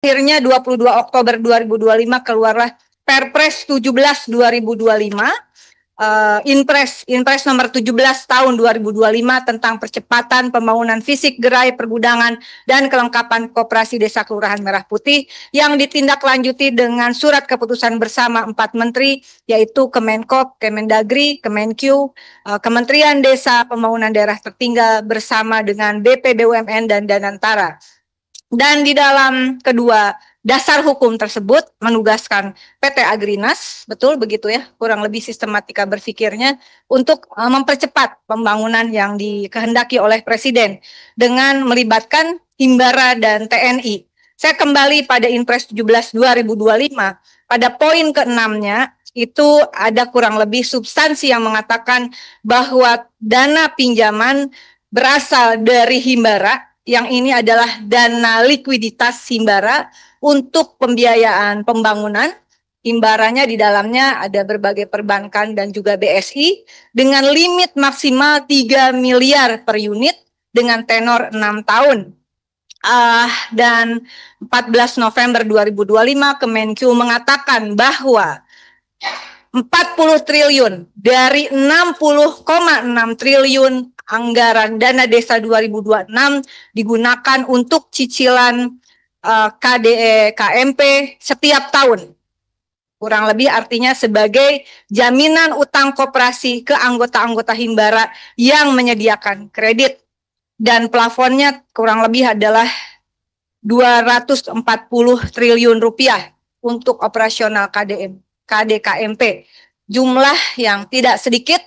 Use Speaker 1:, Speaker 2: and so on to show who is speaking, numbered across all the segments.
Speaker 1: Akhirnya 22 Oktober 2025 keluarlah Perpres 17 2025, Inpres nomor 17 tahun 2025 tentang percepatan pembangunan fisik gerai pergudangan dan kelengkapan koperasi desa kelurahan Merah Putih yang ditindaklanjuti dengan surat keputusan bersama 4 menteri, yaitu Kemenkop, Kemendagri, Kemenkyu, Kementerian Desa Pembangunan Daerah Tertinggal bersama dengan BP BUMN dan Danantara. Dan di dalam kedua dasar hukum tersebut menugaskan PT Agrinas, betul begitu ya, kurang lebih sistematika berpikirnya, untuk mempercepat pembangunan yang dikehendaki oleh Presiden dengan melibatkan Himbara dan TNI. Saya kembali pada Inpres 17 2025, pada poin ke-6-nya itu ada kurang lebih substansi yang mengatakan bahwa dana pinjaman berasal dari Himbara, yang ini adalah dana likuiditas Himbara untuk pembiayaan pembangunan. Himbaranya di dalamnya ada berbagai perbankan dan juga BSI dengan limit maksimal 3 miliar per unit dengan tenor 6 tahun. Dan 14 November 2025 Kemenkyu mengatakan bahwa 40 triliun dari 60,6 triliun anggaran dana desa 2026 digunakan untuk cicilan KDE KMP setiap tahun. Kurang lebih artinya sebagai jaminan utang koperasi ke anggota-anggota Himbara yang menyediakan kredit. Dan plafonnya kurang lebih adalah 240 triliun rupiah untuk operasional KDKMP. Jumlah yang tidak sedikit,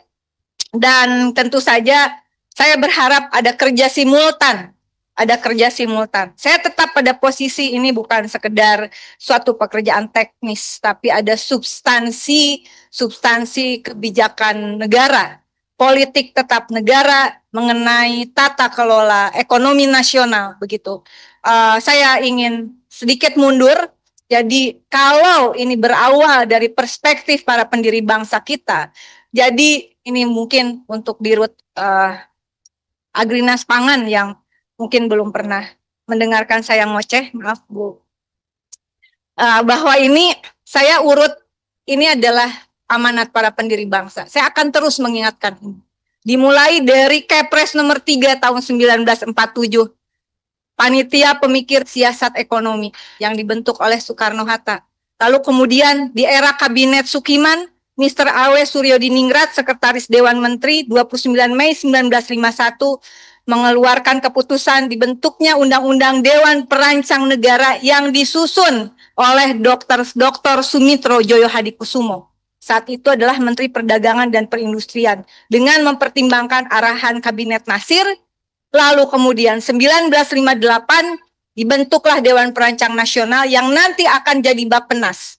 Speaker 1: dan tentu saja saya berharap ada kerja simultan. Saya tetap pada posisi ini bukan sekedar suatu pekerjaan teknis, tapi ada substansi kebijakan negara, politik tetap negara mengenai tata kelola ekonomi nasional, begitu. Saya ingin sedikit mundur. Jadi kalau ini berawal dari perspektif para pendiri bangsa kita, jadi ini mungkin untuk Dirut Agrinas Pangan yang mungkin belum pernah mendengarkan saya ngoceh, maaf Bu, bahwa ini saya urut, ini adalah amanat para pendiri bangsa. Saya akan terus mengingatkan ini. Dimulai dari Kepres nomor 3 tahun 1947, Panitia Pemikir Siasat Ekonomi yang dibentuk oleh Soekarno-Hatta. Lalu kemudian di era Kabinet Sukiman, Mr. Awe Suryodiningrat, Sekretaris Dewan Menteri, 29 Mei 1951, mengeluarkan keputusan dibentuknya Undang-Undang Dewan Perancang Negara yang disusun oleh Dr. Sumitro Joyo Hadikusumo. Saat itu adalah Menteri Perdagangan dan Perindustrian, dengan mempertimbangkan arahan Kabinet Nasir. Lalu kemudian 1958 dibentuklah Dewan Perancang Nasional yang nanti akan jadi Bappenas.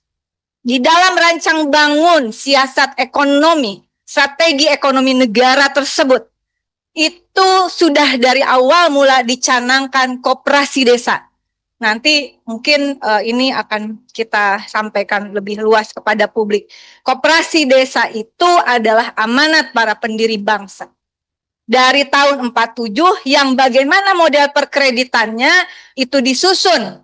Speaker 1: Di dalam rancang bangun siasat ekonomi, strategi ekonomi negara tersebut, itu sudah dari awal mula dicanangkan koperasi desa. Nanti mungkin ini akan kita sampaikan lebih luas kepada publik. Koperasi desa itu adalah amanat para pendiri bangsa. Dari tahun 47 yang bagaimana model perkreditannya itu disusun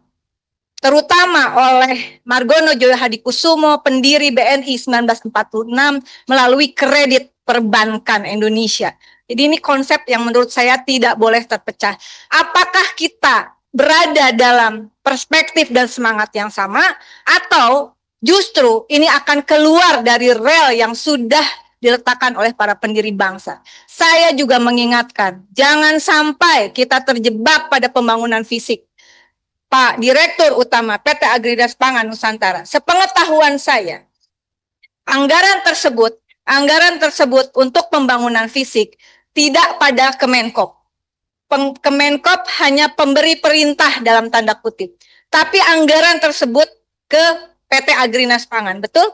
Speaker 1: terutama oleh Margono Joyo Hadikusumo, pendiri BNI 1946 melalui kredit perbankan Indonesia. Jadi ini konsep yang menurut saya tidak boleh terpecah. Apakah kita berada dalam perspektif dan semangat yang sama, atau justru ini akan keluar dari rel yang sudah diletakkan oleh para pendiri bangsa. Saya juga mengingatkan, jangan sampai kita terjebak pada pembangunan fisik. Pak Direktur Utama PT Agrinas Pangan Nusantara, sepengetahuan saya, anggaran tersebut untuk pembangunan fisik tidak pada Kemenkop. Kemenkop hanya pemberi perintah dalam tanda kutip. Tapi anggaran tersebut ke PT Agrinas Pangan, betul?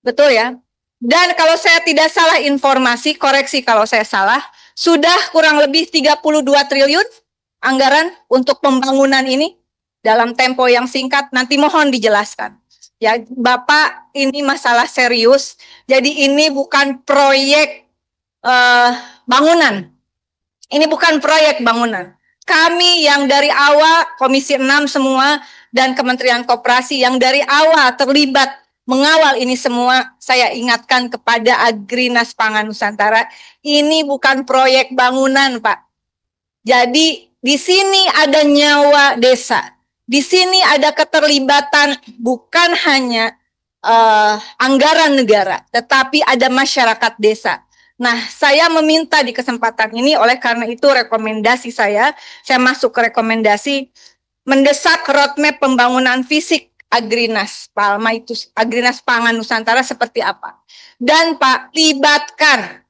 Speaker 1: Betul ya? Dan kalau saya tidak salah informasi, koreksi kalau saya salah, sudah kurang lebih 32 triliun anggaran untuk pembangunan ini dalam tempo yang singkat. Nanti mohon dijelaskan. Ya, Bapak, ini masalah serius. Jadi ini bukan proyek bangunan. Ini bukan proyek bangunan. Kami yang dari awal Komisi 6 semua dan Kementerian Koperasi yang dari awal terlibat mengawal ini semua. Saya ingatkan kepada Agrinas Pangan Nusantara, ini bukan proyek bangunan, Pak. Jadi di sini ada nyawa desa, di sini ada keterlibatan bukan hanya anggaran negara, tetapi ada masyarakat desa. Nah, saya meminta di kesempatan ini, oleh karena itu rekomendasi saya masuk ke rekomendasi mendesak roadmap pembangunan fisik Agrinas Palma itu, Agrinas Pangan Nusantara seperti apa. Dan Pak, libatkan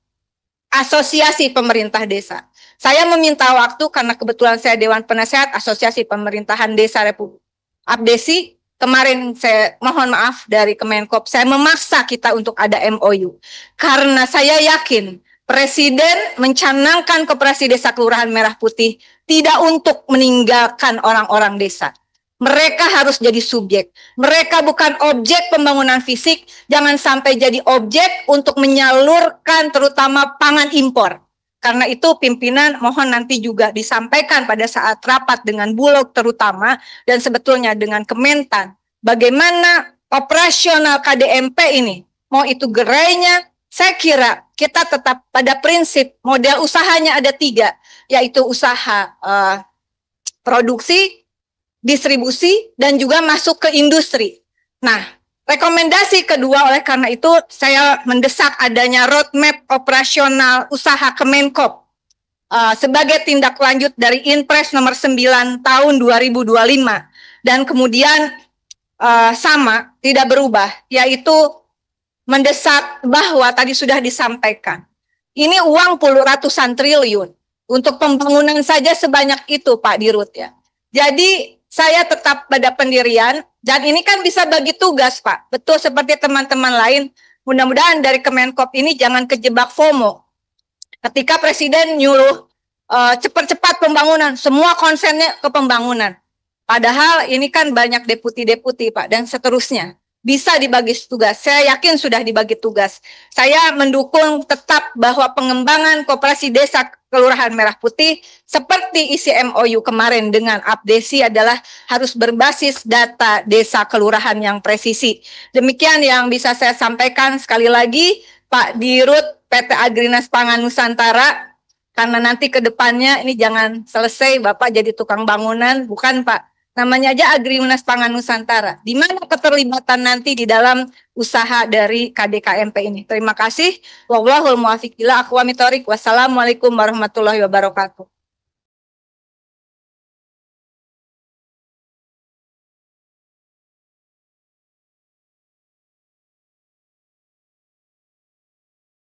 Speaker 1: asosiasi pemerintah desa. Saya meminta waktu karena kebetulan saya Dewan Penasehat Asosiasi Pemerintahan Desa Republik Abdesi. Kemarin saya mohon maaf dari Kemenkop, saya memaksa kita untuk ada MOU. Karena saya yakin Presiden mencanangkan Koperasi Desa Kelurahan Merah Putih tidak untuk meninggalkan orang-orang desa. Mereka harus jadi subjek. Mereka bukan objek pembangunan fisik, jangan sampai jadi objek untuk menyalurkan terutama pangan impor. Karena itu pimpinan mohon nanti juga disampaikan pada saat rapat dengan Bulog terutama dan sebetulnya dengan Kementan. Bagaimana operasional KDMP ini, mau itu gerainya, saya kira kita tetap pada prinsip model usahanya ada 3, yaitu usaha produksi, distribusi, dan juga masuk ke industri. Nah, rekomendasi kedua, oleh karena itu saya mendesak adanya roadmap operasional usaha Kemenkop sebagai tindak lanjut dari Inpres nomor 9 tahun 2025 dan kemudian sama tidak berubah, yaitu mendesak bahwa tadi sudah disampaikan ini uang ratusan triliun untuk pembangunan saja sebanyak itu Pak Dirut ya. Jadi saya tetap pada pendirian, dan ini kan bisa bagi tugas, Pak. Betul seperti teman-teman lain, mudah-mudahan dari Kemenkop ini jangan kejebak FOMO. Ketika Presiden nyuruh cepat-cepat pembangunan, semua konsennya ke pembangunan. Padahal ini kan banyak deputi-deputi, Pak, dan seterusnya. Bisa dibagi tugas, saya yakin sudah dibagi tugas. Saya mendukung tetap bahwa pengembangan Koperasi Desa Kelurahan Merah Putih seperti isi MOU kemarin dengan Abdesi adalah harus berbasis data desa kelurahan yang presisi. Demikian yang bisa saya sampaikan. Sekali lagi Pak Dirut PT Agrinas Pangan Nusantara, karena nanti ke depannya ini jangan selesai Bapak jadi tukang bangunan, bukan Pak. Namanya aja Agrinas Pangan Nusantara. Di mana keterlibatan nanti di dalam usaha dari KDKMP ini. Terima kasih. Wallahul muwaffiq ila aqwamit thoriq. Wassalamualaikum warahmatullahi wabarakatuh.